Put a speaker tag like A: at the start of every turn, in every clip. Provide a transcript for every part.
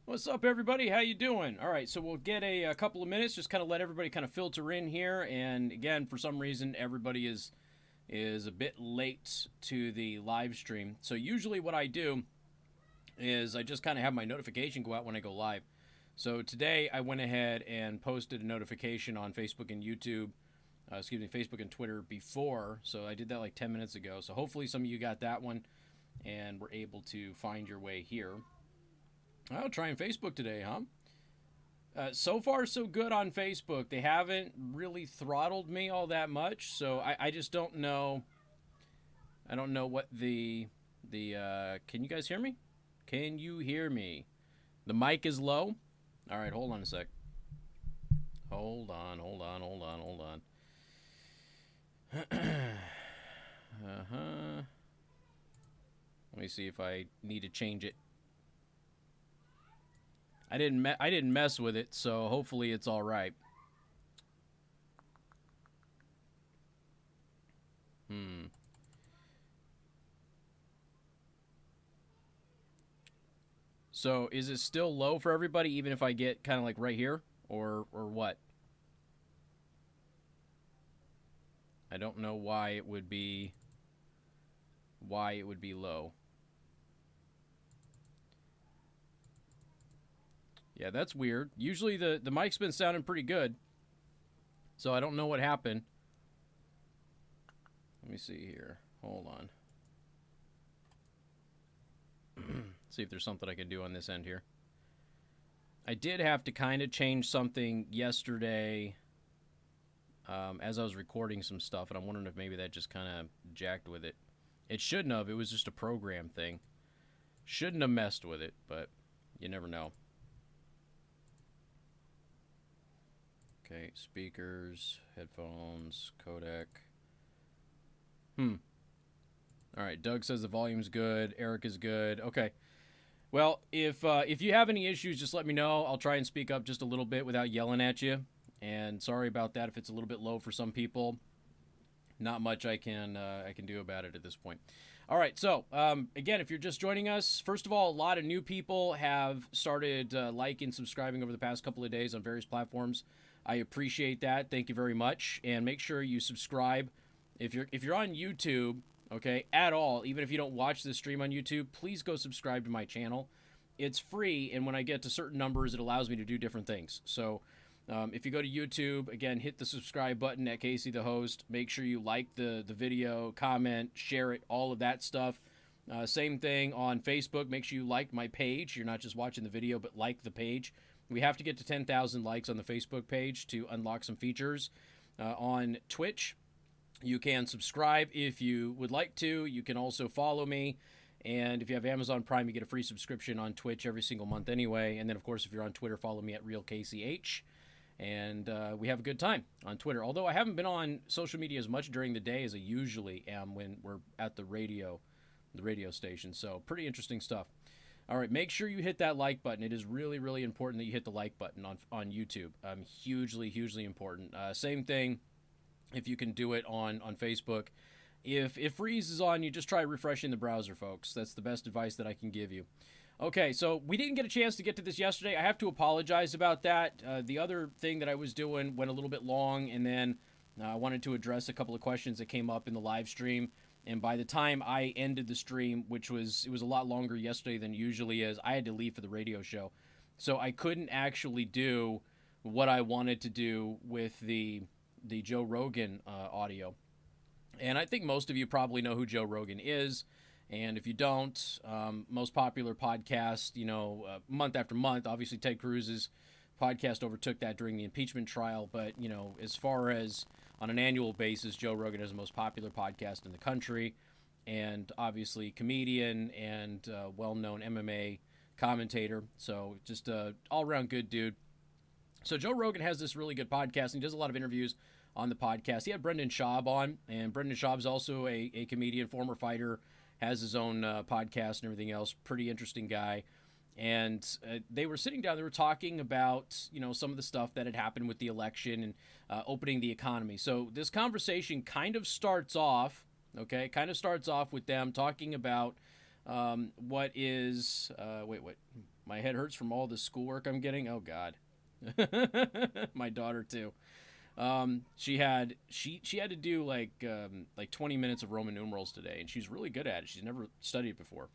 A: What's up, everybody? How you doing? All right, so we'll get a couple of minutes, just kind of let everybody kind of filter in here. And again, for some reason, everybody is a bit late to the live stream. So usually what I do is I just kind of have my notification go out when I go live. So today I went ahead and posted a notification on Facebook and YouTube, Facebook and Twitter before. So I did that like 10 minutes ago. So hopefully some of you got that one and were able to find your way here. I'll try Facebook today, huh? So far, so good on Facebook. They haven't really throttled me all that much, so I just don't know. I don't know what the can you guys hear me? Can you hear me? The mic is low. All right, hold on a sec. Hold on. Let me see if I need to change it. I didn't mess with it, so hopefully it's all right. So is it still low for everybody, even if I get kind of like right here, or what? I don't know why it would be low. Yeah, that's weird. Usually the mic's been sounding pretty good. So I don't know what happened. Let me see here. Hold on. See if there's something I can do on this end here. I did have to kind of change something yesterday as I was recording some stuff, and I'm wondering if maybe that just kind of jacked with it. It shouldn't have. It was just a program thing. Shouldn't have messed with it, but you never know. Okay, speakers, headphones, codec. All right, Doug says the volume's good. Eric is good. Okay. Well, if you have any issues, just let me know. I'll try and speak up just a little bit without yelling at you. And sorry about that if it's a little bit low for some people. Not much I can do about it at this point. All right, so again, if you're just joining us, first of all, a lot of new people have started liking, subscribing over the past couple of days on various platforms. I appreciate that. Thank you very much. And make sure you subscribe. If you're on YouTube, okay, at all, even if you don't watch this stream on YouTube, please go subscribe to my channel. It's free, and when I get to certain numbers, it allows me to do different things. So if you go to YouTube, again, hit the subscribe button at Casey the Host. Make sure you like the video, comment, share it, all of that stuff. Same thing on Facebook. Make sure you like my page. You're not just watching the video, but like the page. We have to get to 10,000 likes on the Facebook page to unlock some features. On Twitch, you can subscribe if you would like to. You can also follow me. And if you have Amazon Prime, you get a free subscription on Twitch every single month anyway. And then, of course, if you're on Twitter, follow me at RealKCH. and we have a good time on Twitter. Although I haven't been on social media as much during the day as I usually am when we're at the radio station. So pretty interesting stuff. All right, make sure you hit that like button. It is really, really important that you hit the like button on YouTube. Hugely, hugely important. Same thing if you can do it on Facebook. If it freezes on you, just try refreshing the browser, folks. That's the best advice that I can give you. Okay, so we didn't get a chance to get to this yesterday. I have to apologize about that. The other thing that I was doing went a little bit long, and then I wanted to address a couple of questions that came up in the live stream. And by the time I ended the stream, it was a lot longer yesterday than it usually is, I had to leave for the radio show. So I couldn't actually do what I wanted to do with the Joe Rogan audio. And I think most of you probably know who Joe Rogan is. And if you don't, most popular podcast, month after month, obviously Ted Cruz's podcast overtook that during the impeachment trial. But, as far as on an annual basis, Joe Rogan is the most popular podcast in the country. And obviously comedian and well-known MMA commentator. So just an all-around good dude. So Joe Rogan has this really good podcast, and he does a lot of interviews on the podcast. He had Brendan Schaub on, and Brendan Schaub's also a comedian, former fighter, has his own podcast and everything else. Pretty interesting guy. And they were sitting down, they were talking about, some of the stuff that had happened with the election and opening the economy. So this conversation kind of starts off with them talking about what is, my head hurts from all the schoolwork I'm getting. Oh, God. My daughter, too. She had to do like 20 minutes of Roman numerals today, and she's really good at it. She's never studied it before.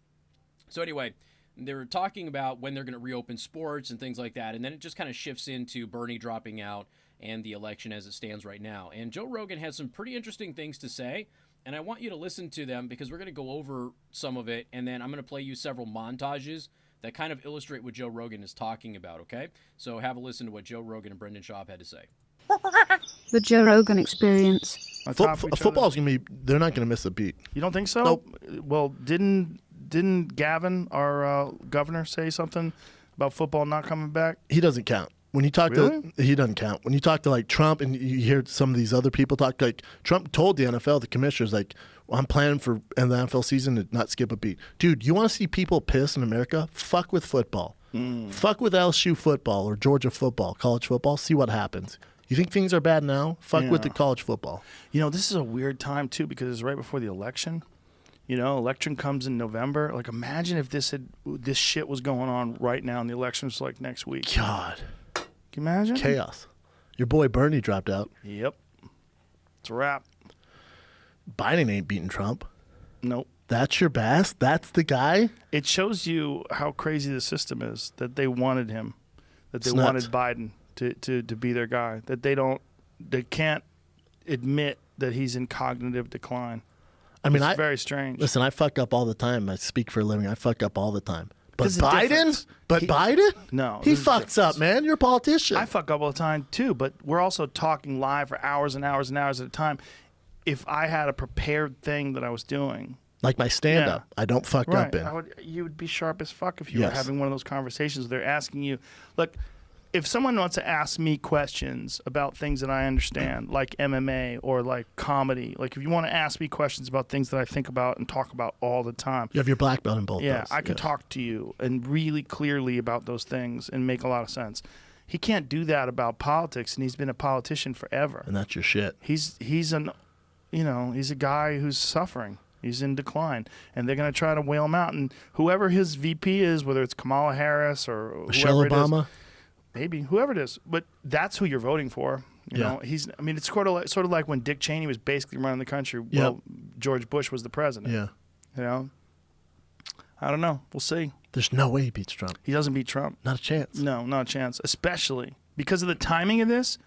A: So anyway, they were talking about when they're going to reopen sports and things like that, and then it just kind of shifts into Bernie dropping out and the election as it stands right now. And Joe Rogan has some pretty interesting things to say, and I want you to listen to them because we're going to go over some of it, and then I'm going to play you several montages that kind of illustrate what Joe Rogan is talking about, okay? So have a listen to what Joe Rogan and Brendan Schaub had to say.
B: The Joe Rogan Experience.
C: Football's gonna be. They're not gonna miss a beat.
D: You don't think so?
C: Nope.
D: Well, didn't Gavin, our governor, say something about football not coming back?
C: He doesn't count. When you talk
D: Really?
C: to, he doesn't count. When you talk to like Trump and you hear some of these other people talk, like Trump told the NFL, the commissioners, like, I'm planning for in the NFL season to not skip a beat. Dude, you want to see people piss in America? Fuck with football. Fuck with LSU football or Georgia football, college football. See what happens. You think things are bad now? Fuck with the college football.
D: This is a weird time, too, because it's right before the election. Election comes in November. Like, imagine if this shit was going on right now and the election was like next week.
C: God.
D: Can you imagine?
C: Chaos. Your boy Bernie dropped out.
D: Yep. It's a wrap.
C: Biden ain't beating Trump.
D: Nope.
C: That's your best? That's the guy?
D: It shows you how crazy the system is, that they wanted him, that they
C: It's
D: wanted
C: nuts.
D: Biden to be their guy, that they can't admit that he's in cognitive decline.
C: I mean,
D: It's very strange.
C: Listen, I fuck up all the time. I speak for a living. I fuck up all the time. But
D: 'Cause the
C: Biden?
D: difference-
C: Biden?
D: No.
C: He
D: there's a
C: fucks
D: difference.
C: up, man. You're a politician.
D: I fuck up all the time, too, but we're also talking live for hours and hours and hours at a time. If I had a prepared thing that I was doing.
C: Like my stand-up. I don't fuck up in.
D: You would be sharp as fuck if you were
C: Yes.
D: having one of those conversations where they're asking you, look, if someone wants to ask me questions about things that I understand, like MMA or like comedy, like if you want to ask me questions about things that I think about and talk about all the time.
C: You have your black belt in both
D: Yeah,
C: those.
D: I can
C: Yes.
D: talk to you and really clearly about those things and make a lot of sense. He can't do that about politics, and he's been a politician forever.
C: And that's your shit.
D: He's a guy who's suffering. He's in decline, and they're going to try to whale him out. And whoever his VP is, whether it's Kamala Harris or
C: Michelle
D: whoever
C: Obama.
D: it is, maybe whoever it is, but that's who you're voting for. You know, it's sort of like when Dick Cheney was basically running the country.
C: Yep.
D: Well, George Bush was the president.
C: Yeah.
D: I don't know. We'll see.
C: There's no way he beats Trump.
D: He doesn't beat Trump.
C: Not a chance.
D: No, not a chance. Especially because of the timing of this.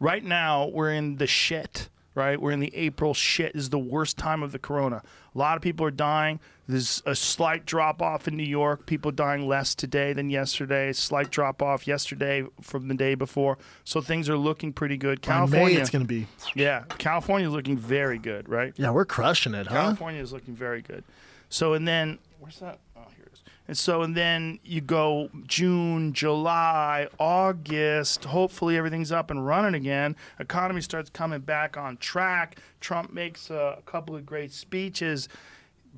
D: Right now, we're in the shit. Right? We're in the April shit. This is the worst time of the corona. A lot of people are dying. There's a slight drop-off in New York. People dying less today than yesterday. Slight drop-off yesterday from the day before. So things are looking pretty good. California,
C: May, it's going to be.
D: Yeah, California is looking very good, right?
C: Yeah, we're crushing it, huh?
D: California is looking very good. So, and then, where's that? Oh, here And so, and then you go June, July, August, hopefully everything's up and running again. Economy starts coming back on track. Trump makes a couple of great speeches.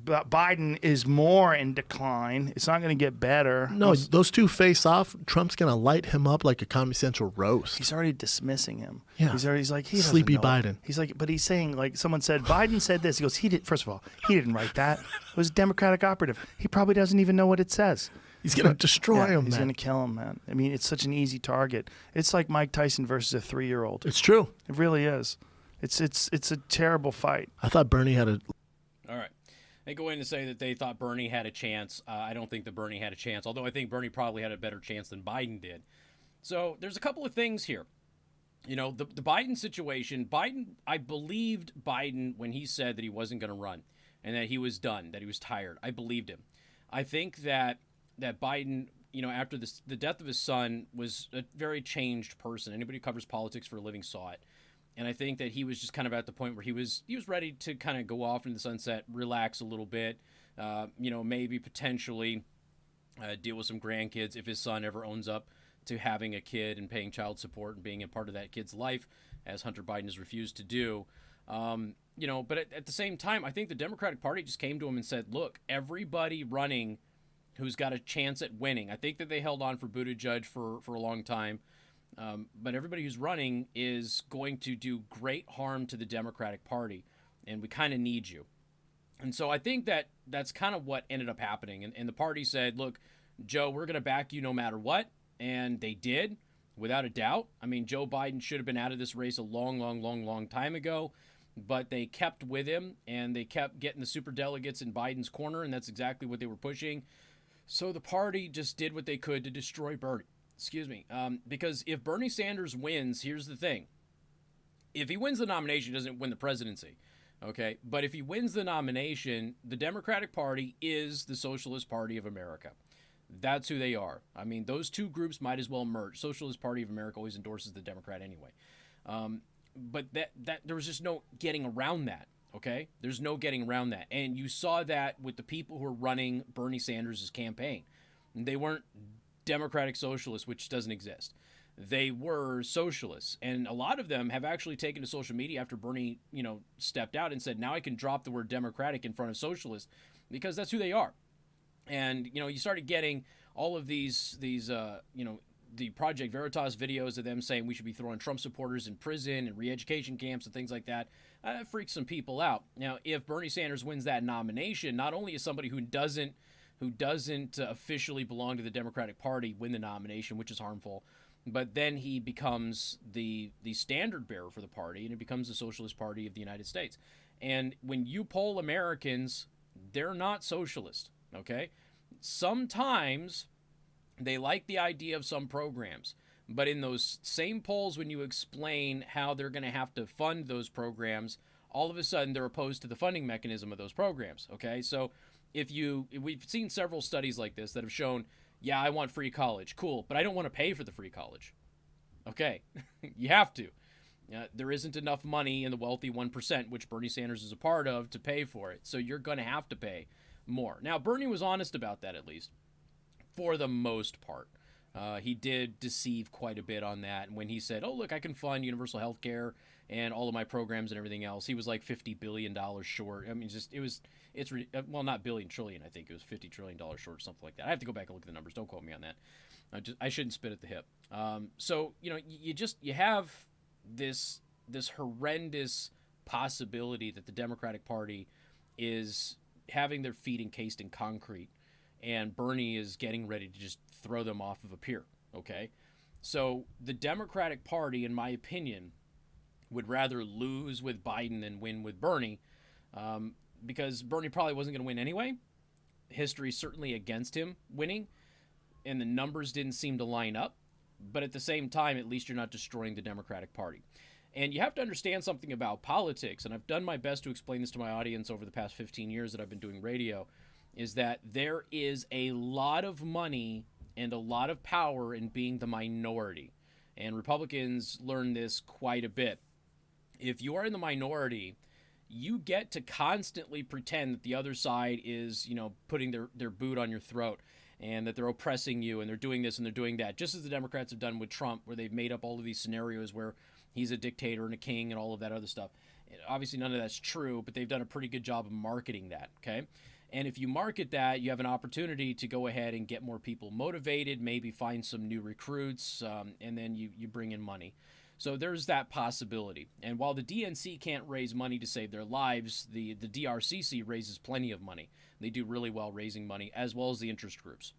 D: But Biden is more in decline. It's not going to get better.
C: No, those two face off. Trump's going to light him up like a Comedy Central roast.
D: He's already dismissing him.
C: Yeah.
D: He's like, he doesn't
C: Sleepy
D: know.
C: Biden.
D: He's like, but he's saying, like, someone said, Biden said this. He goes, first of all, he didn't write that. It was a Democratic operative. He probably doesn't even know what it says.
C: He's going to destroy him,
D: He's
C: man.
D: going to kill him, man. I mean, it's such an easy target. It's like Mike Tyson versus a 3-year-old.
C: It's true.
D: It really is. It's a terrible fight.
C: I thought Bernie had a...
A: All right. They go in to say that they thought Bernie had a chance. I don't think that Bernie had a chance, although I think Bernie probably had a better chance than Biden did. So there's a couple of things here. You know, the Biden situation, I believed Biden when he said that he wasn't going to run and that he was done, that he was tired. I believed him. I think that Biden, you know, after the death of his son, was a very changed person. Anybody who covers politics for a living saw it. And I think that he was just kind of at the point where he was ready to kind of go off into the sunset, relax a little bit, you know, maybe potentially deal with some grandkids if his son ever owns up to having a kid and paying child support and being a part of that kid's life, as Hunter Biden has refused to do. You know, but at the same time, I think the Democratic Party just came to him and said, look, everybody running who's got a chance at winning. I think that they held on for Buttigieg for a long time. But everybody who's running is going to do great harm to the Democratic Party, and we kind of need you. And so I think that that's kind of what ended up happening. And the party said, look, Joe, we're going to back you no matter what. And they did, without a doubt. I mean, Joe Biden should have been out of this race a long time ago, but they kept with him, and they kept getting the superdelegates in Biden's corner, and that's exactly what they were pushing. So the party just did what they could to destroy Bernie. Excuse me. Because if Bernie Sanders wins, here's the thing. If he wins the nomination, he doesn't win the presidency. Okay? But if he wins the nomination, the Democratic Party is the Socialist Party of America. That's who they are. I mean, those two groups might as well merge. Socialist Party of America always endorses the Democrat anyway. But that there was just no getting around that. Okay? There's no getting around that. And you saw that with the people who were running Bernie Sanders' campaign. They weren't Democratic Socialists, which doesn't exist. They were socialists, and a lot of them have actually taken to social media after Bernie, you know, stepped out and said, now I can drop the word Democratic in front of socialist, because that's who they are. And, you know, you started getting all of these you know, the Project Veritas videos of them saying we should be throwing Trump supporters in prison and re-education camps and things like that. That freaks some people out. Now, if Bernie Sanders wins that nomination, not only is somebody who doesn't officially belong to the Democratic Party win the nomination, which is harmful, but then he becomes the standard bearer for the party, and it becomes the Socialist Party of the United States. And when you poll Americans, they're not socialist, okay? Sometimes they like the idea of some programs, but in those same polls, when you explain how they're going to have to fund those programs, all of a sudden they're opposed to the funding mechanism of those programs, okay? So we've seen several studies like this that have shown, yeah, I want free college. Cool. But I don't want to pay for the free college. Okay. You have to. There isn't enough money in the wealthy 1%, which Bernie Sanders is a part of, to pay for it. So you're going to have to pay more. Now, Bernie was honest about that, at least, for the most part. He did deceive quite a bit on that. And when he said, oh, look, I can fund universal health care and all of my programs and everything else, he was like $50 billion short. I mean, not billion, trillion, I think. It was $50 trillion short, something like that. I have to go back and look at the numbers. Don't quote me on that. I shouldn't spit at the hip. So, you know, you have this horrendous possibility that the Democratic Party is having their feet encased in concrete, and Bernie is getting ready to just throw them off of a pier, okay? So the Democratic Party, in my opinion, would rather lose with Biden than win with Bernie, because Bernie probably wasn't going to win anyway. History's certainly against him winning, and the numbers didn't seem to line up. But at the same time, at least you're not destroying the Democratic Party. And you have to understand something about politics, and I've done my best to explain this to my audience over the past 15 years that I've been doing radio, is that there is a lot of money and a lot of power in being the minority. And Republicans learn this quite a bit. If you are in the minority you get to constantly pretend that the other side is, putting their boot on your throat and that they're oppressing you and they're doing this and they're doing that, just as the Democrats have done with Trump, where they've made up all of these scenarios where he's a dictator and a king and all of that other stuff. And obviously, none of that's true, but they've done a pretty good job of marketing that, okay? And if you market that, you have an opportunity to go ahead and get more people motivated, maybe find some new recruits, and then you bring in money. So there's that possibility. And while the DNC can't raise money to save their lives, the DRCC raises plenty of money. They do really well raising money, as well as the interest groups.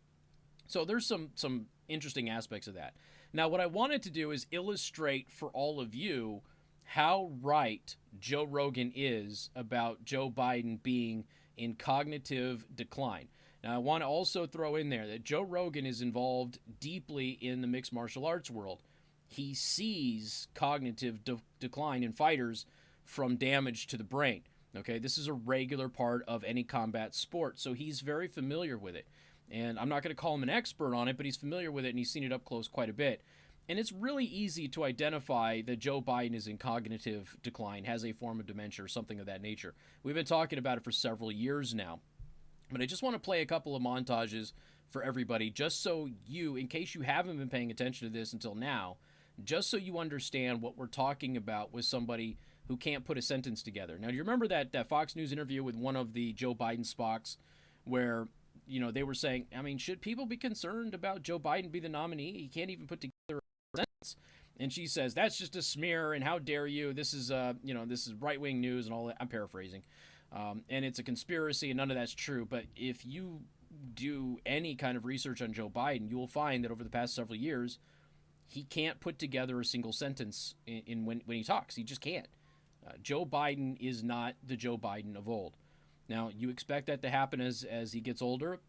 A: So there's some interesting aspects of that. Now, what I wanted to do is illustrate for all of you how right Joe Rogan is about Joe Biden being in cognitive decline. Now, I want to also throw in there that Joe Rogan is involved deeply in the mixed martial arts world. He sees cognitive decline in fighters from damage to the brain. Okay, this is a regular part of any combat sport, so he's very familiar with it. And I'm not going to call him an expert on it, but he's familiar with it and he's seen it up close quite a bit. And it's really easy to identify that Joe Biden is in cognitive decline, has a form of dementia or something of that nature. We've been talking about it for several years now. But I just want to play a couple of montages for everybody, just so you, in case you haven't been paying attention to this until now, just so you understand what we're talking about with somebody who can't put a sentence together. Now, do you remember that Fox News interview with one of the Joe Biden Spocks where, they were saying, should people be concerned about Joe Biden be the nominee? He can't even put together a sentence. And she says, that's just a smear, and how dare you? This is, this is right-wing news and all that. I'm paraphrasing. And it's a conspiracy, and none of that's true. But if you do any kind of research on Joe Biden, you will find that over the past several years, he can't put together a single sentence in when he talks. He just can't. Joe Biden is not the Joe Biden of old. Now, you expect that to happen as he gets older,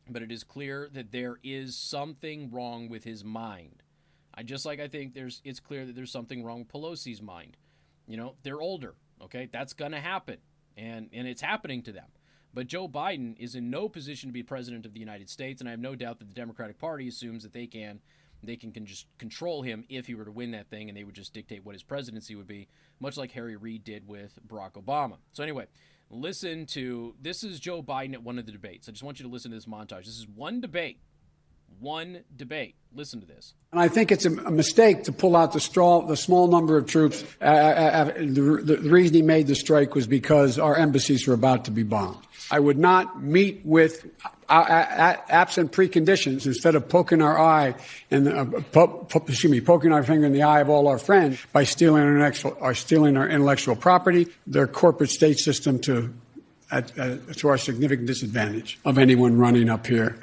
A: but it is clear that there is something wrong with his mind. I think it's clear that there's something wrong with Pelosi's mind. They're older, okay? That's going to happen, and it's happening to them. But Joe Biden is in no position to be president of the United States, and I have no doubt that the Democratic Party assumes that they can just control him if he were to win that thing, and they would just dictate what his presidency would be, much like Harry Reid did with Barack Obama. So anyway, this is Joe Biden at one of the debates. I just want you to listen to this montage. This is one debate. Listen to this.
E: And I think it's a mistake to pull out the small number of troops. The reason he made the strike was because our embassies were about to be bombed. I would not meet with absent preconditions, instead of poking our eye and poking our finger in the eye of all our friends by stealing our intellectual property, their corporate state system to our significant disadvantage of anyone running up here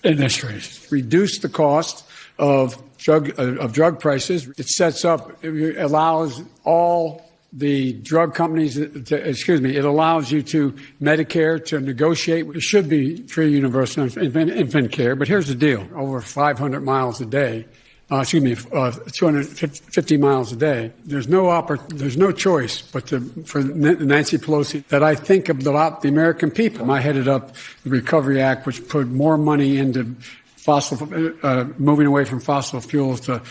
E: in this race. Reduce the cost of drug prices. It allows all the drug companies it allows you to Medicare to negotiate. It should be free universal infant care, but here's the deal. Over 500 miles a day, 250 miles a day. There's no choice but for Nancy Pelosi that I think about the American people. I headed up the Recovery Act, which put more money into moving away from fossil fuels to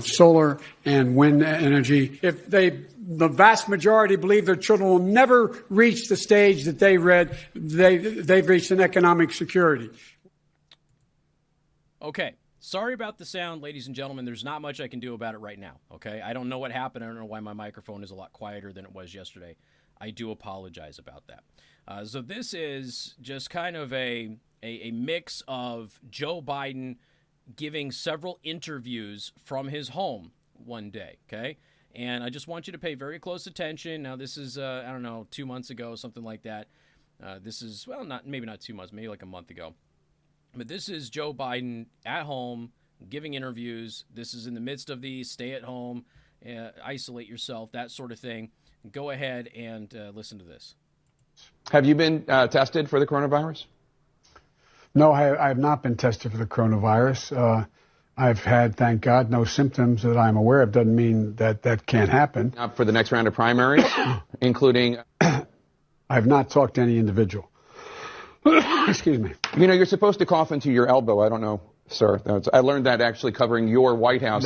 E: solar and wind energy. If the vast majority believe their children will never reach the stage that they've reached in economic security.
A: Okay. Sorry about the sound, ladies and gentlemen. There's not much I can do about it right now, okay? I don't know what happened. I don't know why my microphone is a lot quieter than it was yesterday. I do apologize about that. So this is just kind of a mix of Joe Biden giving several interviews from his home one day, okay? And I just want you to pay very close attention. Now, this is, 2 months ago, something like that. This is, maybe not 2 months, maybe like a month ago. But this is Joe Biden at home giving interviews. This is in the midst of the stay at home, isolate yourself, that sort of thing. Go ahead and listen to this.
F: Have you been tested for the coronavirus?
E: No, I have not been tested for the coronavirus. I've had, thank God, no symptoms that I'm aware of. Doesn't mean that can't happen.
F: For the next round of primaries, including...
E: I have not talked to any individual. Excuse me.
F: You're supposed to cough into your elbow. I don't know sir. I learned that actually covering your White House.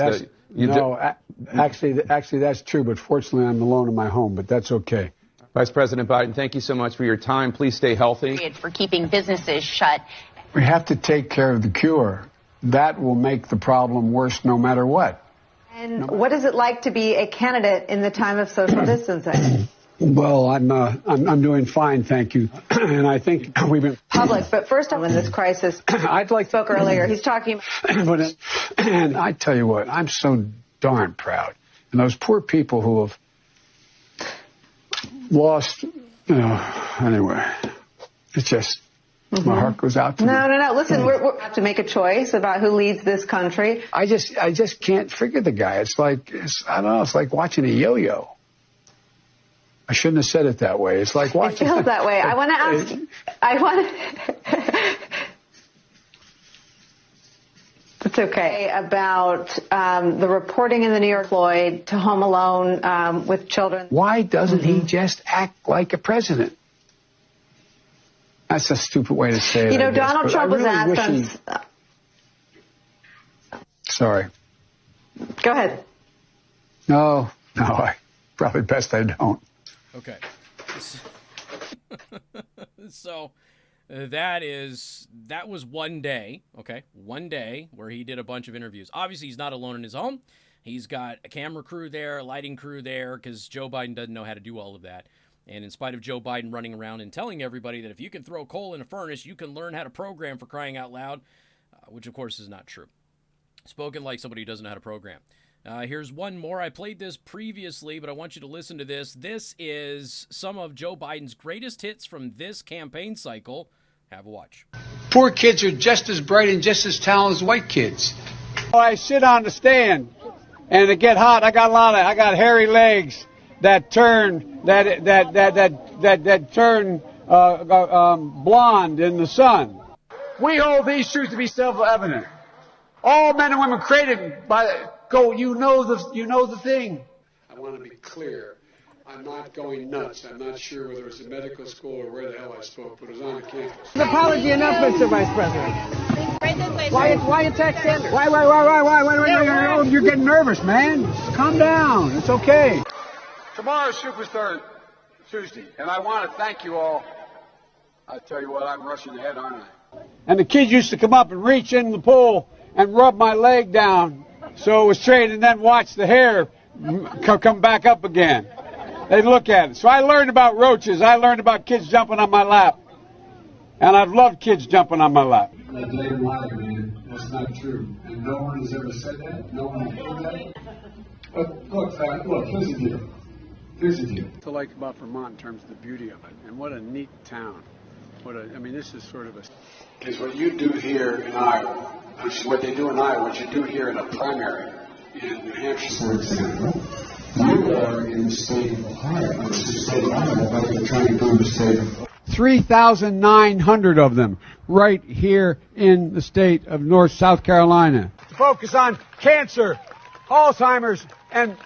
E: Actually, that's true. But fortunately, I'm alone in my home. But that's okay.
F: Vice President Biden, thank you so much for your time. Please stay healthy.
G: For keeping businesses shut.
E: We have to take care of the cure. That will make the problem worse no matter what.
H: And what is it like to be a candidate in the time of social distancing?
E: Well, I'm doing fine, thank you. And I think we've been
H: public. But first, in this crisis,
E: I'd like
H: spoke earlier. He's talking.
E: And I tell you what, I'm so darn proud. And those poor people who have lost, anyway, it's just. My heart goes out to them.
H: No. Listen, we have to make a choice about who leads this country.
E: I just can't figure the guy. It's like watching a yo-yo. I shouldn't have said it that way. It's like watching.
H: It feels that way. I want to ask. It's okay. About the reporting in the New York Floyd to Home Alone with children.
E: Why doesn't he just act like a president? That's a stupid way to say it.
H: Donald Trump was asked on.
E: Sorry.
H: Go ahead.
E: No, I probably best I don't.
A: Okay. So that was one day, okay? One day where he did a bunch of interviews. Obviously, he's not alone in his home. He's got a camera crew there, a lighting crew there, because Joe Biden doesn't know how to do all of that. And in spite of Joe Biden running around and telling everybody that if you can throw coal in a furnace, you can learn how to program, for crying out loud, which of course is not true. Spoken like somebody who doesn't know how to program. Here's one more. I played this previously, but I want you to listen to this. This is some of Joe Biden's greatest hits from this campaign cycle. Have a watch.
E: Poor kids are just as bright and just as talented as white kids. I sit on the stand and it get hot. I got hairy legs that turn turn blonde in the sun. We hold these truths to be self-evident. All men and women created by you know the thing. I want to be clear. I'm not going nuts. I'm not sure whether it's a medical school or where the hell I spoke, but it was on a campus.
I: The apology enough, Mr. Vice President. Why attack Sanders?
E: Why? No, you're getting nervous, man. Calm down. It's okay. Tomorrow's Superstar Tuesday, and I want to thank you all. I tell you what, I'm rushing ahead, aren't I? And the kids used to come up and reach in the pool and rub my leg down so it was straight, and then watch the hair come back up again. They'd look at it. So I learned about roaches. I learned about kids jumping on my lap. And I've loved kids jumping on my lap. That damn lie, man. That's not true. And no one has ever said that. No one has heard that. But look, here's the deal. What I like about Vermont in terms of the beauty of it, and what a neat town. This is sort of because what you do here in Iowa, which is what they do in Iowa, what you do here in a primary in New Hampshire, for example, you are in the state of Ohio, which is the state of Iowa, but they're trying to do in the state of 3,900 of them right here in the state of South Carolina. Focus on cancer, Alzheimer's, and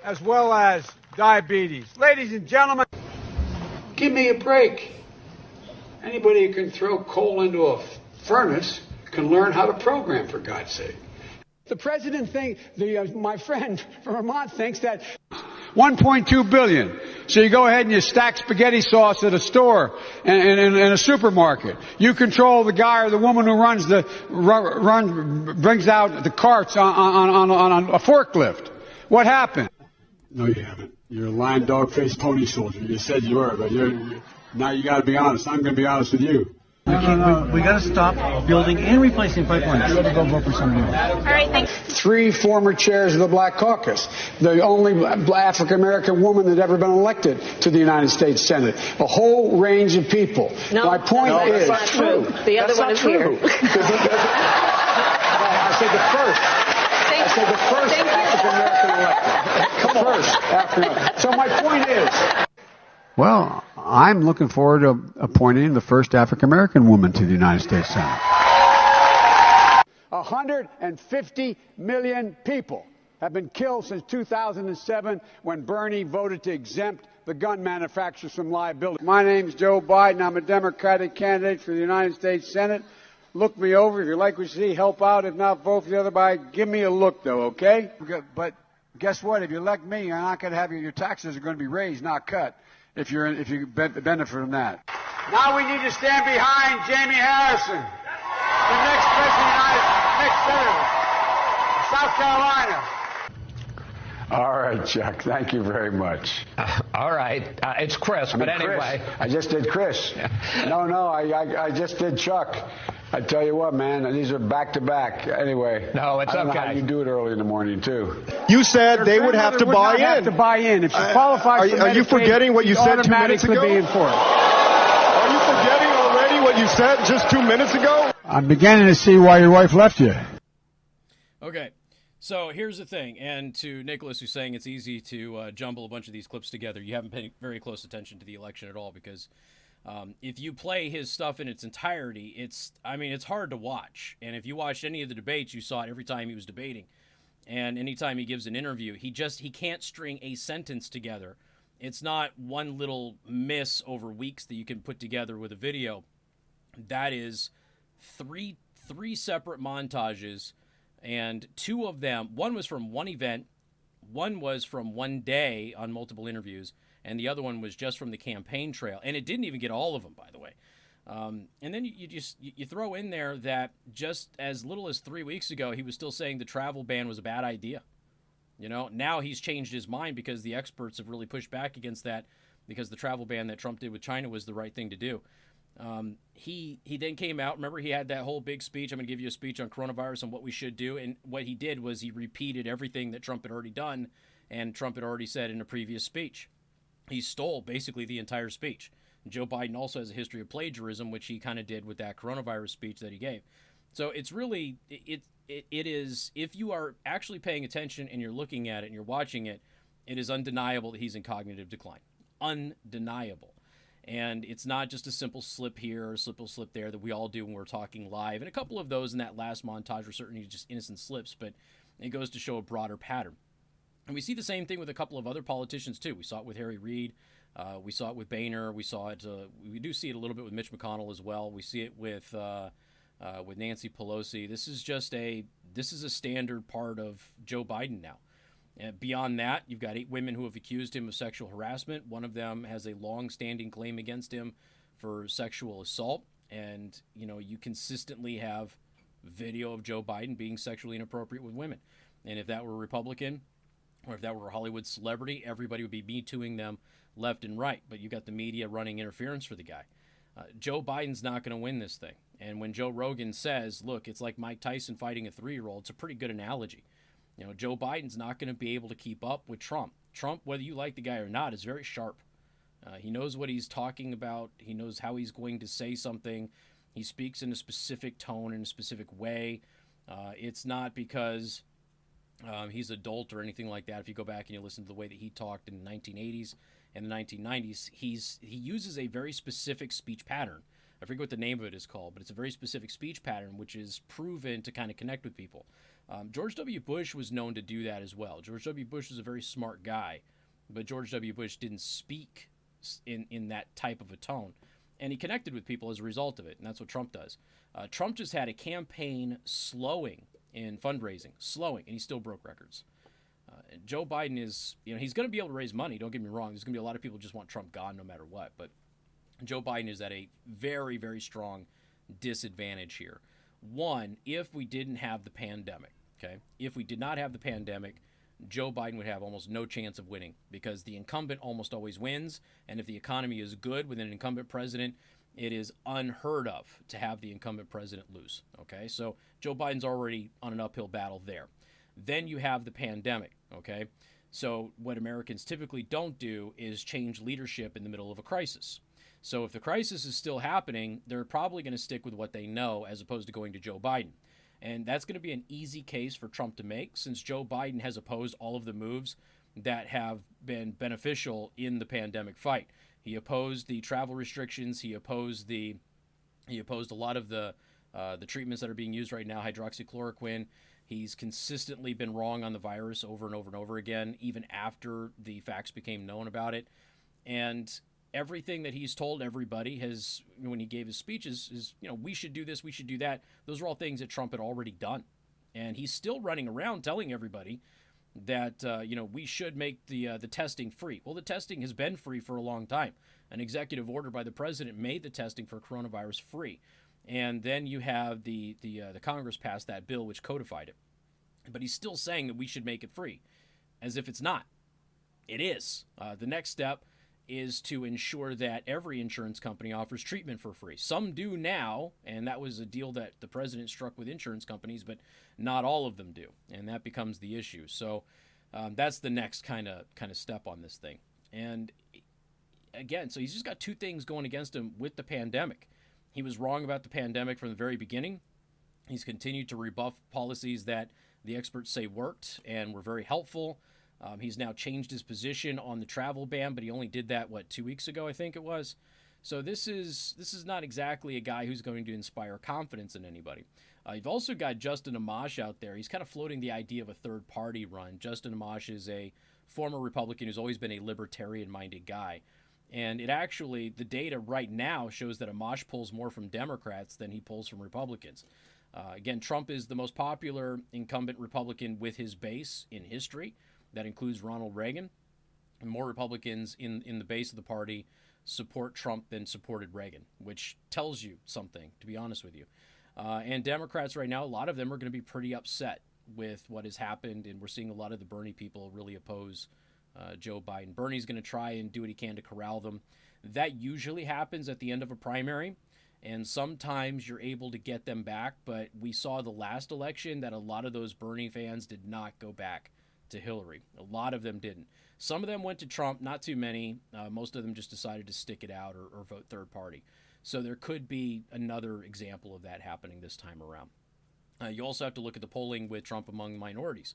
E: as well as diabetes. Ladies and gentlemen, give me a break. Anybody who can throw coal into a furnace can learn how to program, for God's sake. The president my friend from Vermont thinks that 1.2 billion. So you go ahead and you stack spaghetti sauce at a store and in a supermarket. You control the guy or the woman who brings out the carts on a forklift. What happened? No, you haven't. You're a lying dog-faced pony soldier. You said you were, but now you got to be honest. I'm going to be honest with you.
I: No. We got to stop building and replacing pipelines. We got to go vote for somebody else.
G: All right, thanks.
E: 3 former chairs of the Black Caucus. The only African-American woman that ever been elected to the United States Senate. A whole range of people.
H: No,
E: my point is...
H: That's not true. The other one is here.
E: I said the first African-American elected. First African-American. So my point is... Well, I'm looking forward to appointing the first African-American woman to the United States Senate. 150 million people have been killed since 2007 when Bernie voted to exempt the gun manufacturers from liability. My name is Joe Biden. I'm a Democratic candidate for the United States Senate. Look me over. If you like what you see, help out. If not, vote for the other guy. Give me a look, though, okay? But guess what? If you elect me, you're not going to have your taxes are going to be raised, not cut, if you benefit from that. Now we need to stand behind Jamie Harrison, the next president of South Carolina.
J: All right, Chuck. Thank you very much.
K: All right. It's Chris, but anyway.
J: Chris. I just did Chris. No, I just did Chuck. I tell you what, man, these are back-to-back. Anyway.
K: No, it's
J: I don't
K: okay.
J: know how you do it early in the morning, too.
L: You said they would have to buy in.
E: Have to buy in. If you qualify for Medicaid,
L: are you forgetting what you said 2 minutes ago?
E: Be in for it.
L: Are you forgetting already what you said just 2 minutes ago?
E: I'm beginning to see why your wife left you.
A: Okay. So here's the thing, and to Nicholas, who's saying it's easy to jumble a bunch of these clips together, you haven't paid very close attention to the election at all, because if you play his stuff in its entirety, it's hard to watch. And if you watched any of the debates, you saw it every time he was debating. And anytime he gives an interview, he can't string a sentence together. It's not one little miss over weeks that you can put together with a video. That is three separate montages. And two of them, one was from one event, one was from one day on multiple interviews, and the other one was just from the campaign trail. And it didn't even get all of them, by the way. And then you throw in there that just as little as 3 weeks ago, he was still saying the travel ban was a bad idea. You know, now he's changed his mind because the experts have really pushed back against that, because the travel ban that Trump did with China was the right thing to do. He then came out. Remember, he had that whole big speech. I'm going to give you a speech on coronavirus and what we should do. And what he did was he repeated everything that Trump had already done and Trump had already said in a previous speech. He stole basically the entire speech. Joe Biden also has a history of plagiarism, which he kind of did with that coronavirus speech that he gave. So it's really, it is, if you are actually paying attention and you're looking at it and you're watching it, it is undeniable that he's in cognitive decline. Undeniable. And it's not just a simple slip here or simple slip there that we all do when we're talking live. And a couple of those in that last montage were certainly just innocent slips, but it goes to show a broader pattern. And we see the same thing with a couple of other politicians, too. We saw it with Harry Reid. We saw it with Boehner. We saw it. We do see it a little bit with Mitch McConnell as well. We see it with Nancy Pelosi. This is a standard part of Joe Biden now. And beyond that, you've got 8 women who have accused him of sexual harassment. One of them has a long-standing claim against him for sexual assault. And, you know, you consistently have video of Joe Biden being sexually inappropriate with women. And if that were a Republican or if that were a Hollywood celebrity, everybody would be Me-Tooing them left and right. But you got the media running interference for the guy. Joe Biden's not going to win this thing. And when Joe Rogan says, look, it's like Mike Tyson fighting a 3-year-old, it's a pretty good analogy. You know, Joe Biden's not going to be able to keep up with Trump. Trump, whether you like the guy or not, is very sharp. He knows what he's talking about. He knows how he's going to say something. He speaks in a specific tone, in a specific way. It's not because he's adult or anything like that. If you go back and you listen to the way that he talked in the 1980s and the 1990s, he uses a very specific speech pattern. I forget what the name of it is called, but it's a very specific speech pattern which is proven to kind of connect with people. George W. Bush was known to do that as well. George W. Bush was a very smart guy, but George W. Bush didn't speak in that type of a tone. And he connected with people as a result of it, and that's what Trump does. Trump just had a campaign slowing in fundraising, and he still broke records. Joe Biden is, you know, he's going to be able to raise money, don't get me wrong. There's going to be a lot of people who just want Trump gone no matter what, but Joe Biden is at a very, very strong disadvantage here. One, if we didn't have the pandemic, okay? If we did not have the pandemic, Joe Biden would have almost no chance of winning because the incumbent almost always wins. And if the economy is good with an incumbent president, it is unheard of to have the incumbent president lose, okay? So Joe Biden's already on an uphill battle there. Then you have the pandemic, okay? So what Americans typically don't do is change leadership in the middle of a crisis. So if the crisis is still happening, they're probably going to stick with what they know as opposed to going to Joe Biden. And that's going to be an easy case for Trump to make since Joe Biden has opposed all of the moves that have been beneficial in the pandemic fight. He opposed the travel restrictions. He opposed a lot of the treatments that are being used right now, hydroxychloroquine. He's consistently been wrong on the virus over and over and over again, even after the facts became known about it. And everything that he's told everybody has, when he gave his speeches, is, we should do this, we should do that. Those are all things that Trump had already done. And he's still running around telling everybody that, we should make the testing free. Well, the testing has been free for a long time. An executive order by the president made the testing for coronavirus free. And then you have the Congress passed that bill which codified it. But he's still saying that we should make it free, as if it's not. It is. The next step is to ensure that every insurance company offers treatment for free. Some do now, and that was a deal that the president struck with insurance companies, but not all of them do, and that becomes the issue. So that's the next kind of step on this thing. And again, so he's just got two things going against him with the pandemic. He was wrong about the pandemic from the very beginning. He's continued to rebuff policies that the experts say worked and were very helpful. He's now changed his position on the travel ban, but he only did that, 2 weeks ago, I think it was. So this is not exactly a guy who's going to inspire confidence in anybody. You've also got Justin Amash out there. He's kind of floating the idea of a third party run. Justin Amash is a former Republican who's always been a libertarian-minded guy. And the data right now shows that Amash pulls more from Democrats than he pulls from Republicans. Again, Trump is the most popular incumbent Republican with his base in history. That includes Ronald Reagan. And more Republicans in the base of the party support Trump than supported Reagan, which tells you something, to be honest with you. And Democrats right now, a lot of them are going to be pretty upset with what has happened, and we're seeing a lot of the Bernie people really oppose Joe Biden. Bernie's going to try and do what he can to corral them. That usually happens at the end of a primary, and sometimes you're able to get them back, but we saw the last election that a lot of those Bernie fans did not go back to Hillary. A lot of them didn't. Some of them went to Trump, not too many. Most of them just decided to stick it out or vote third party. So there could be another example of that happening this time around. You also have to look at the polling with Trump among minorities.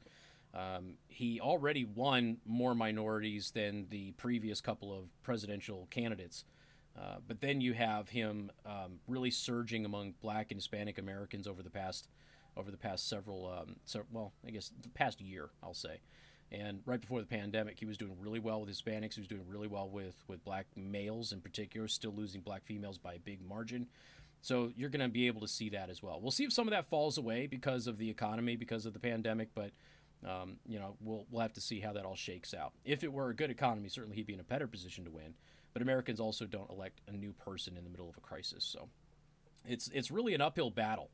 A: He already won more minorities than the previous couple of presidential candidates. But then you have him really surging among Black and Hispanic Americans over the past several, I guess the past year, I'll say. And right before the pandemic, he was doing really well with Hispanics. He was doing really well with Black males in particular, still losing Black females by a big margin. So you're going to be able to see that as well. We'll see if some of that falls away because of the economy, because of the pandemic, but we'll have to see how that all shakes out. If it were a good economy, certainly he'd be in a better position to win. But Americans also don't elect a new person in the middle of a crisis. So it's really an uphill battle.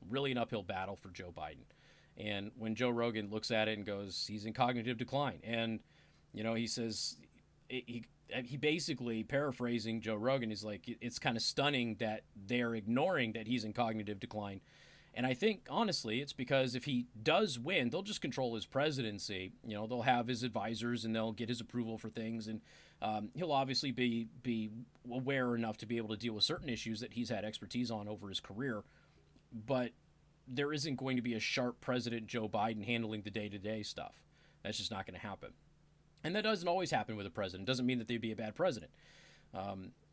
A: Really an uphill battle for Joe Biden. And when Joe Rogan looks at it and goes, he's in cognitive decline. And, he says, he basically, paraphrasing Joe Rogan, is like, it's kind of stunning that they're ignoring that he's in cognitive decline. And I think, honestly, it's because if he does win, they'll just control his presidency. They'll have his advisors and they'll get his approval for things. And he'll obviously be aware enough to be able to deal with certain issues that he's had expertise on over his career. But there isn't going to be a sharp President Joe Biden handling the day-to-day stuff. That's just not going to happen. And that doesn't always happen with a president. It doesn't mean that they'd be a bad president.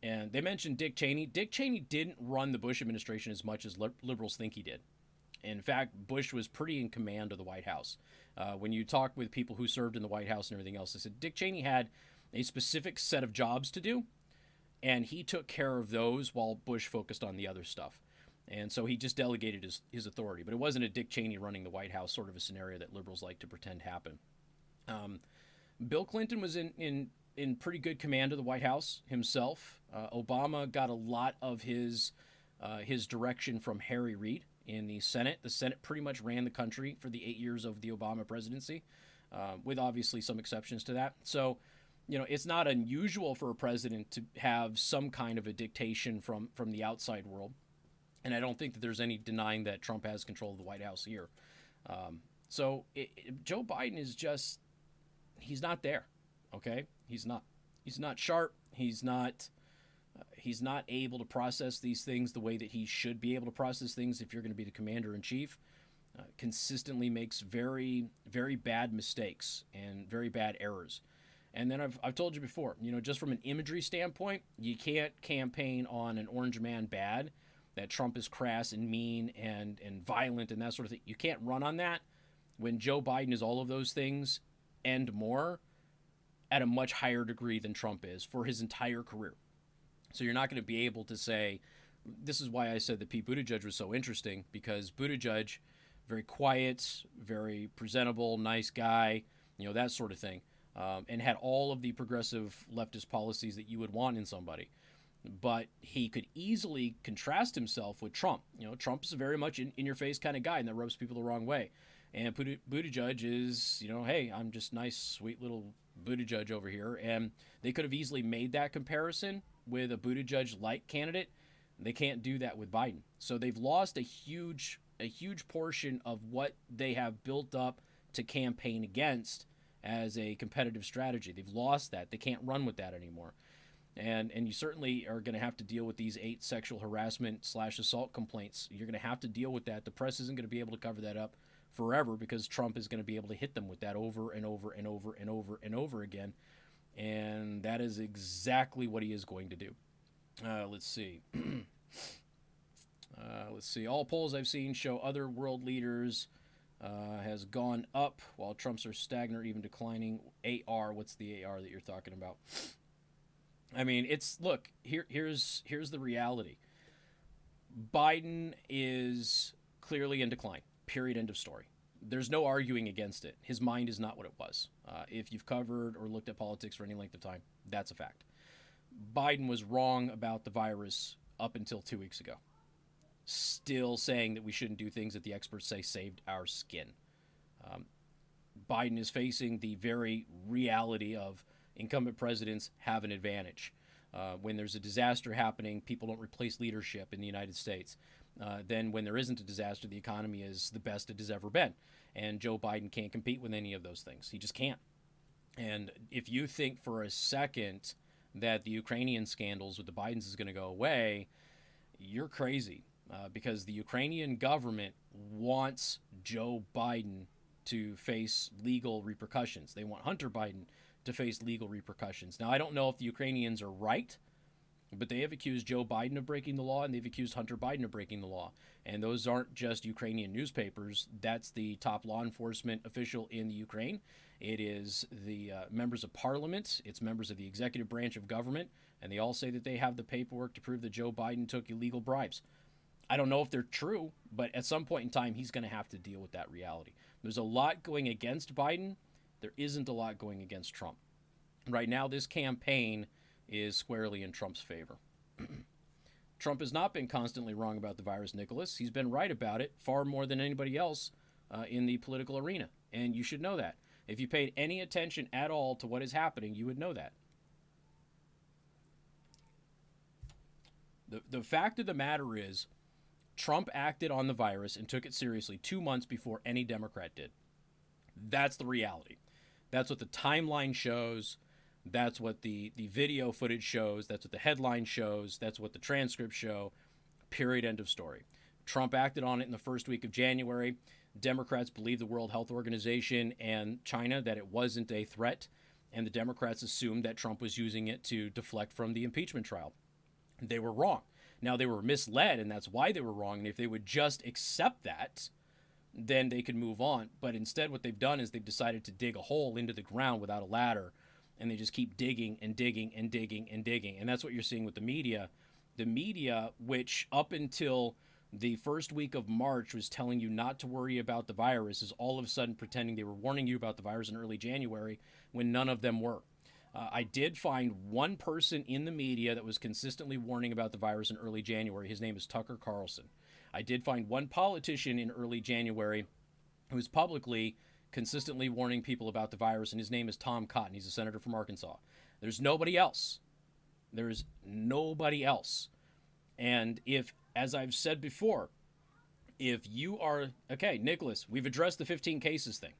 A: And they mentioned Dick Cheney. Dick Cheney didn't run the Bush administration as much as liberals think he did. In fact, Bush was pretty in command of the White House. When you talk with people who served in the White House and everything else, they said Dick Cheney had a specific set of jobs to do, and he took care of those while Bush focused on the other stuff. And so he just delegated his authority. But it wasn't a Dick Cheney running the White House sort of a scenario that liberals like to pretend happened. Bill Clinton was in pretty good command of the White House himself. Obama got a lot of his direction from Harry Reid in the Senate. The Senate pretty much ran the country for the 8 years of the Obama presidency, with obviously some exceptions to that. So, it's not unusual for a president to have some kind of a dictation from the outside world. And I don't think that there's any denying that Trump has control of the White House here. So Joe Biden is just, he's not there. Okay. He's not sharp. He's not able to process these things the way that he should be able to process things. If you're going to be the commander in chief, consistently makes very, very bad mistakes and very bad errors. And then I've told you before, just from an imagery standpoint, you can't campaign on an orange man bad, that Trump is crass and mean and violent and that sort of thing. You can't run on that when Joe Biden is all of those things and more at a much higher degree than Trump is for his entire career. So you're not going to be able to say, this is why I said that Pete Buttigieg was so interesting, because Buttigieg, very quiet, very presentable, nice guy, that sort of thing, and had all of the progressive leftist policies that you would want in somebody. But he could easily contrast himself with Trump. Trump is a very much in-your-face kind of guy, and that rubs people the wrong way. And Buttigieg is, hey, I'm just nice, sweet little Buttigieg over here. And they could have easily made that comparison with a Buttigieg-like candidate. They can't do that with Biden. So they've lost a huge portion of what they have built up to campaign against as a competitive strategy. They've lost that. They can't run with that anymore. And you certainly are going to have to deal with these 8 sexual harassment / assault complaints. You're going to have to deal with that. The press isn't going to be able to cover that up forever, because Trump is going to be able to hit them with that over and over and over and over and over again. And that is exactly what he is going to do. Let's see. All polls I've seen show other world leaders has gone up, while Trump's are stagnant or even declining. AR, what's the AR that you're talking about? I mean, here's the reality. Biden is clearly in decline. Period. End of story. There's no arguing against it. His mind is not what it was. If you've covered or looked at politics for any length of time, that's a fact. Biden was wrong about the virus up until 2 weeks ago. Still saying that we shouldn't do things that the experts say saved our skin. Biden is facing the very reality of incumbent presidents have an advantage. When there's a disaster happening, people don't replace leadership in the United States. Then when there isn't a disaster, the economy is the best it has ever been. And Joe Biden can't compete with any of those things. He just can't. And if you think for a second that the Ukrainian scandals with the Bidens is going to go away, you're crazy. Because the Ukrainian government wants Joe Biden to face legal repercussions. They want Hunter Biden to face legal repercussions. Now, I don't know if the Ukrainians are right, but they have accused Joe Biden of breaking the law, and they've accused Hunter Biden of breaking the law. And those aren't just Ukrainian newspapers. That's the top law enforcement official in the Ukraine. It is the members of parliament. It's members of the executive branch of government. And they all say that they have the paperwork to prove that Joe Biden took illegal bribes. I don't know if they're true, but at some point in time, he's going to have to deal with that reality. There's a lot going against Biden. There isn't a lot going against Trump. Right now, this campaign is squarely in Trump's favor. Trump has not been constantly wrong about the virus, Nicholas. He's been right about it far more than anybody else in the political arena. And you should know that. If you paid any attention at all to what is happening, you would know that. The fact of the matter is, Trump acted on the virus and took it seriously 2 months before any Democrat did. That's the reality. That's what the timeline shows. That's what the video footage shows. That's what the headline shows. That's what the transcripts show. Period. End of story. Trump acted on it in the first week of January. Democrats believed the World Health Organization and China that it wasn't a threat, and the Democrats assumed that Trump was using it to deflect from the impeachment trial. They were wrong. Now, they were misled, and that's why they were wrong. And if they would just accept that, then they could move on. But instead, what they've done is they've decided to dig a hole into the ground without a ladder, and they just keep digging and digging and digging and digging. And that's what you're seeing with the media. The media, which up until the first week of March was telling you not to worry about the virus, is all of a sudden pretending they were warning you about the virus in early January when none of them were. I did find one person in the media that was consistently warning about the virus in early January. His name is Tucker Carlson. I did find one politician in early January who was publicly consistently warning people about the virus, and his name is Tom Cotton. He's a senator from Arkansas. There's nobody else. There's nobody else. And if, as I've said before, if you are, okay, Nicholas, we've addressed the 15 cases thing.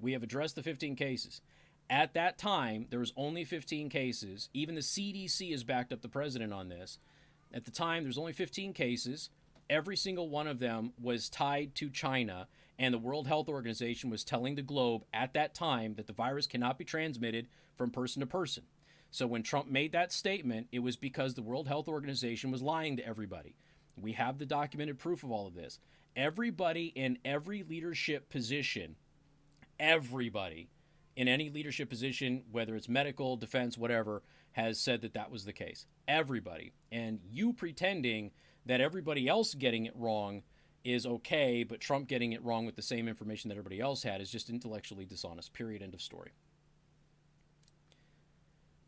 A: We have addressed the 15 cases. At that time, there was only 15 cases. Even the CDC has backed up the president on this. At the time, there's only 15 cases. Every single one of them was tied to China, and the World Health Organization was telling the globe at that time that the virus cannot be transmitted from person to person. So when Trump made that statement, it was because the World Health Organization was lying to everybody. We have the documented proof of all of this. Everybody in every leadership position, everybody in any leadership position, whether it's medical, defense, whatever, has said that that was the case. Everybody. And you pretending that everybody else getting it wrong is okay, but Trump getting it wrong with the same information that everybody else had is just intellectually dishonest. Period. End of story.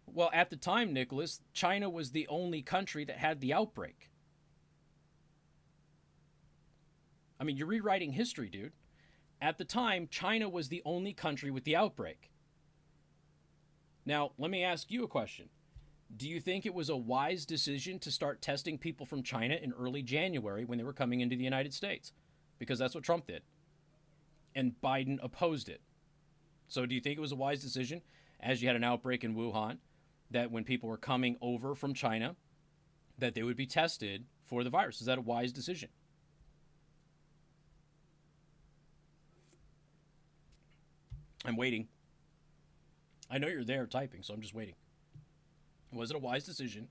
A: Well, at the time, Nicholas, China was the only country that had the outbreak. I mean, you're rewriting history, dude. At the time, China was the only country with the outbreak. Now, let me ask you a question. Do you think it was a wise decision to start testing people from China in early January when they were coming into the United States? Because that's what Trump did. And Biden opposed it. So do you think it was a wise decision, as you had an outbreak in Wuhan, that when people were coming over from China, that they would be tested for the virus? Is that a wise decision? I'm waiting. I know you're there typing, so I'm just waiting. Was it a wise decision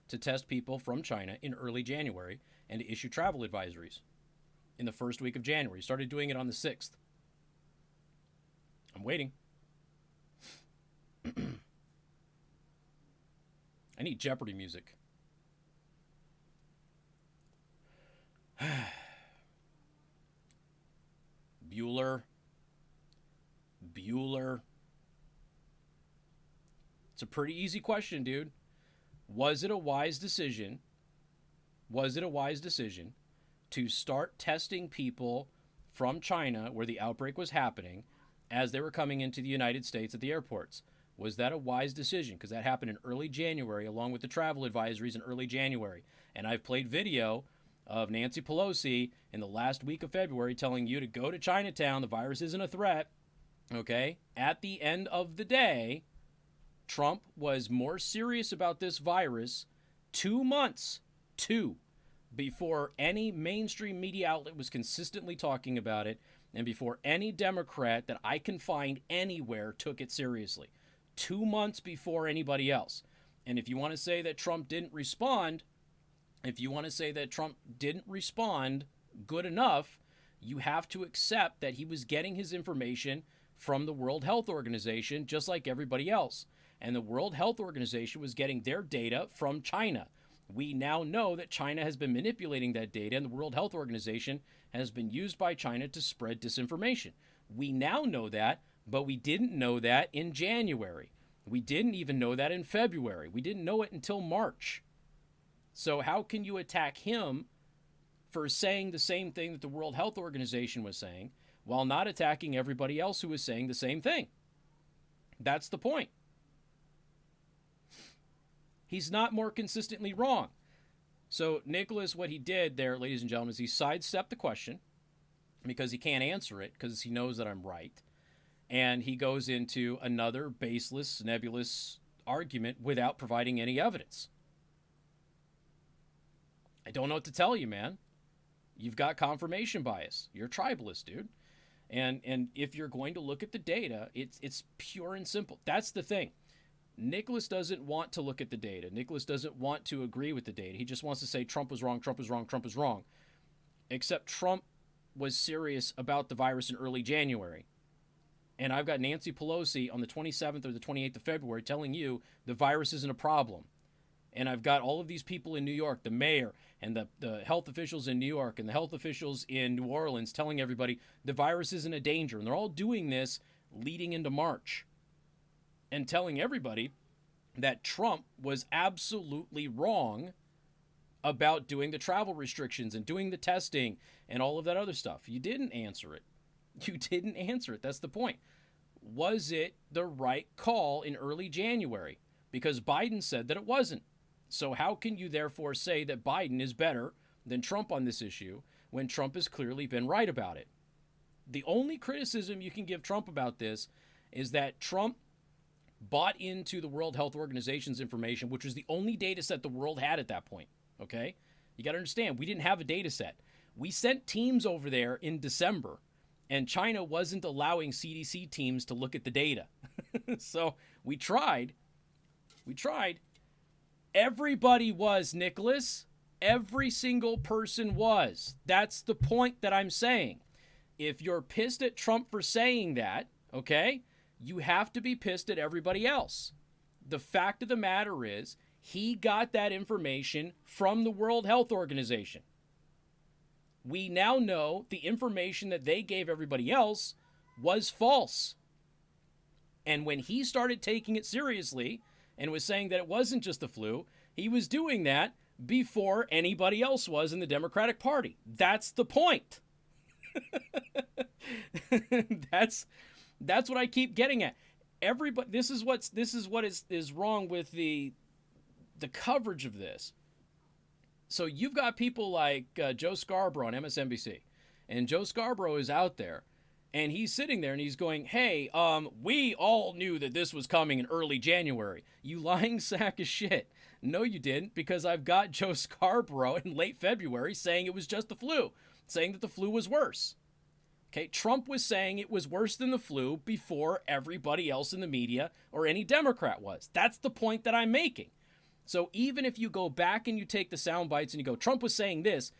A: to test people from China in early January and to issue travel advisories in the first week of January? Started doing it on the 6th. I'm waiting. I need Jeopardy music. Bueller. It's a pretty easy question, dude. Was it a wise decision? Was it a wise decision to start testing people from China where the outbreak was happening as they were coming into the United States at the airports? Was that a wise decision? Because that happened in early January along with the travel advisories in early January. And I've played video of Nancy Pelosi in the last week of February telling you to go to Chinatown. The virus isn't a threat. Okay? At the end of the day, Trump was more serious about this virus 2 months, before any mainstream media outlet was consistently talking about it and before any Democrat that I can find anywhere took it seriously. 2 months before anybody else. And if you want to say that Trump didn't respond, good enough, you have to accept that he was getting his information from the World Health Organization just like everybody else. And the World Health Organization was getting their data from China. We now know that China has been manipulating that data, and the World Health Organization has been used by China to spread disinformation. We now know that, but we didn't know that in January. We didn't even know that in February. We didn't know it until March. So how can you attack him for saying the same thing that the World Health Organization was saying while not attacking everybody else who was saying the same thing? That's the point. He's not more consistently wrong. So Nicholas, what he did there, ladies and gentlemen, is he sidestepped the question because he can't answer it because he knows that I'm right. And he goes into another baseless, nebulous argument without providing any evidence. I don't know what to tell you, man. You've got confirmation bias. You're a tribalist, dude. And if you're going to look at the data, it's pure and simple. That's the thing. Nicholas doesn't want to look at the data. Nicholas doesn't want to agree with the data. He just wants to say Trump was wrong, Trump was wrong, Trump was wrong. Except Trump was serious about the virus in early January. And I've got Nancy Pelosi on the 27th or the 28th of February telling you the virus isn't a problem. And I've got all of these people in New York, the mayor and the health officials in New York and the health officials in New Orleans telling everybody the virus isn't a danger. And they're all doing this leading into March and telling everybody that Trump was absolutely wrong about doing the travel restrictions and doing the testing and all of that other stuff. You didn't answer it. You didn't answer it. That's the point. Was it the right call in early January? Because Biden said that it wasn't. So how can you therefore say that Biden is better than Trump on this issue when Trump has clearly been right about it? The only criticism you can give Trump about this is that Trump bought into the World Health Organization's information, which was the only data set the world had at that point, okay? You got to understand, we didn't have a data set. We sent teams over there in December, and China wasn't allowing CDC teams to look at the data. So we tried. Everybody was, Nicholas. Every single person was. That's the point that I'm saying. If you're pissed at Trump for saying that, okay, You have to be pissed at everybody else. The fact of the matter is, he got that information from the World Health Organization. We now know the information that they gave everybody else was false. And when he started taking it seriously and was saying that it wasn't just the flu, he was doing that before anybody else was in the Democratic Party. That's the point. That's what I keep getting at. Everybody, this is what is wrong with the coverage of this. So you've got people like Joe Scarborough on MSNBC, and Joe Scarborough is out there, and he's sitting there and he's going, "Hey, we all knew that this was coming in early January." You lying sack of shit. No, you didn't, because I've got Joe Scarborough in late February saying it was just the flu, saying that the flu was worse. Okay, Trump was saying it was worse than the flu before everybody else in the media or any Democrat was. That's the point that I'm making. So even if you go back and you take the sound bites and you go, Trump was saying this,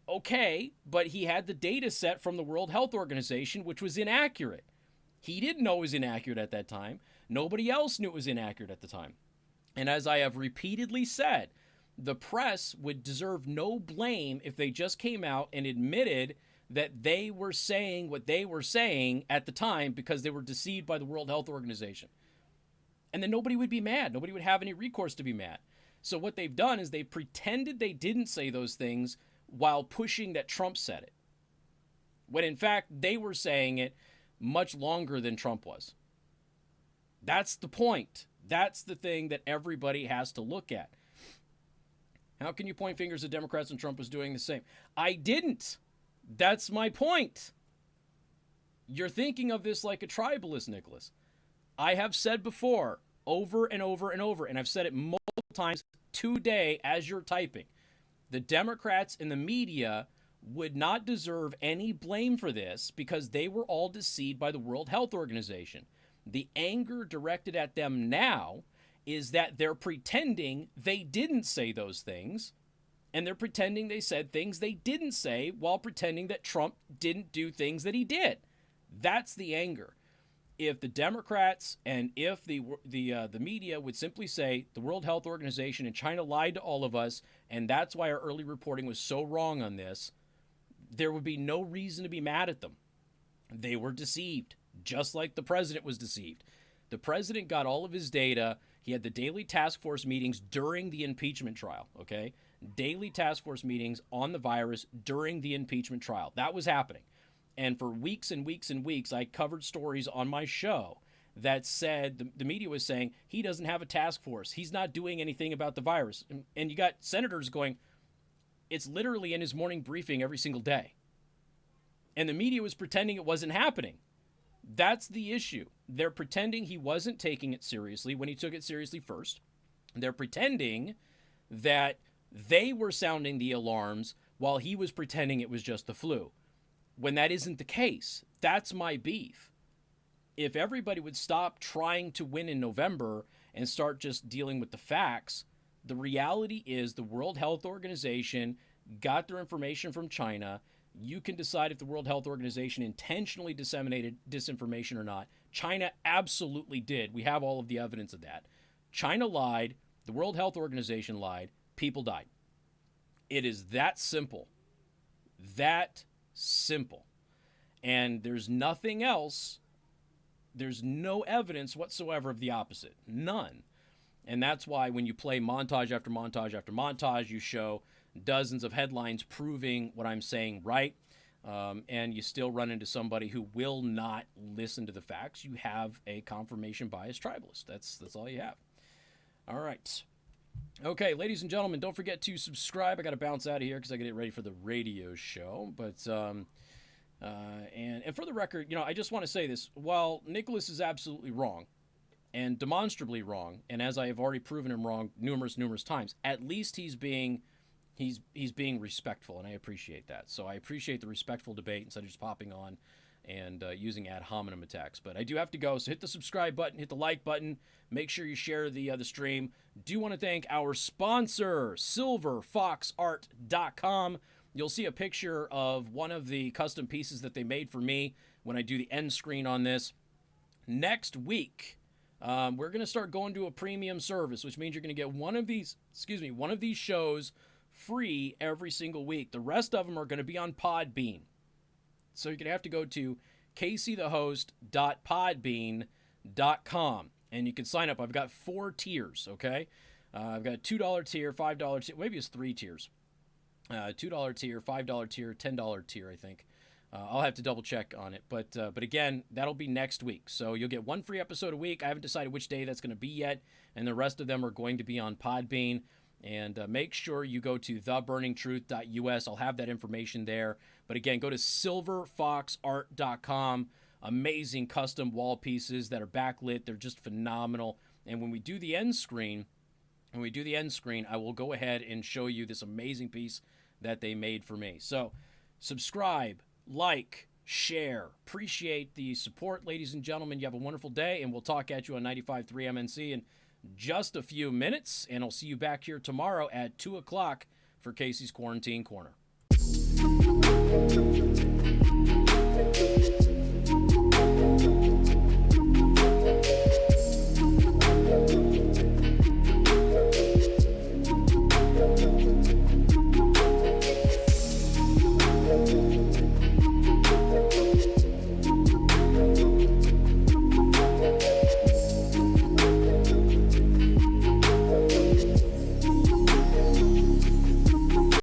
A: okay, but he had the data set from the World Health Organization, which was inaccurate. He didn't know it was inaccurate at that time. Nobody else knew it was inaccurate at the time. And as I have repeatedly said, the press would deserve no blame if they just came out and admitted that they were saying what they were saying at the time because they were deceived by the World Health Organization. And then nobody would be mad. Nobody would have any recourse to be mad. So what they've done is they pretended they didn't say those things while pushing that Trump said it, when in fact they were saying it much longer than Trump was. That's the point. That's the thing that everybody has to look at. How can you point fingers at Democrats when Trump was doing the same? I didn't. That's my point. You're thinking of this like a tribalist, Nicholas. I have said before, over and over and over, and I've said it multiple times today as you're typing, the Democrats and the media would not deserve any blame for this because they were all deceived by the World Health Organization. The anger directed at them now is that they're pretending they didn't say those things, and they're pretending they said things they didn't say while pretending that Trump didn't do things that he did. That's the anger. If the Democrats and if the media would simply say the World Health Organization and China lied to all of us, and that's why our early reporting was so wrong on this, there would be no reason to be mad at them. They were deceived, just like the president was deceived. The president got all of his data. He had the daily task force meetings during the impeachment trial, okay? Daily task force meetings on the virus during the impeachment trial. That was happening. And for weeks and weeks and weeks, I covered stories on my show that said, the media was saying, he doesn't have a task force. He's not doing anything about the virus. And you got senators going, it's literally in his morning briefing every single day. And the media was pretending it wasn't happening. That's the issue. They're pretending he wasn't taking it seriously when he took it seriously first. They're pretending that they were sounding the alarms while he was pretending it was just the flu, when that isn't the case. That's my beef. If everybody would stop trying to win in November and start just dealing with the facts, the reality is the World Health Organization got their information from China. You can decide if the World Health Organization intentionally disseminated disinformation or not. China absolutely did. We have all of the evidence of that. China lied. The World Health Organization lied. People died. It is that simple. That simple. And there's nothing else. There's no evidence whatsoever of the opposite. None. And that's why when you play montage after montage after montage, you show dozens of headlines proving what I'm saying right, and you still run into somebody who will not listen to the facts. You have a confirmation bias tribalist. That's all you have. All right. Okay, ladies and gentlemen, don't forget to subscribe. I got to bounce out of here because I got to get ready for the radio show. But and for the record, I just want to say this: while Nicholas is absolutely wrong, and demonstrably wrong, and as I have already proven him wrong numerous times, at least he's being respectful, and I appreciate that. So I appreciate the respectful debate instead of just popping on and using ad hominem attacks. But I do have to go, so hit the subscribe button, hit the like button, make sure you share the stream. Do want to thank our sponsor, silverfoxart.com. You'll see a picture of one of the custom pieces that they made for me when I do the end screen on this. next week, we're going to start going to a premium service, which means you're going to get one of these shows free every single week. The rest of them are going to be on Podbean. So you're going to have to go to caseythehost.podbean.com, and you can sign up. I've got 4 tiers, okay? I've got a $2 tier, $5 tier, maybe it's 3 tiers. $2 tier, $5 tier, $10 tier, I think. I'll have to double check on it. But again, that'll be next week. So you'll get 1 free episode a week. I haven't decided which day that's going to be yet, and the rest of them are going to be on Podbean. And make sure you go to theburningtruth.us. I'll have that information there. But again, go to silverfoxart.com. Amazing custom wall pieces that are backlit. They're just phenomenal. And when we do the end screen, I will go ahead and show you this amazing piece that they made for me. So subscribe, like, share. Appreciate the support, ladies and gentlemen. You have a wonderful day, and we'll talk at you on 95.3 MNC in just a few minutes. And I'll see you back here tomorrow at 2 o'clock for Casey's Quarantine Corner.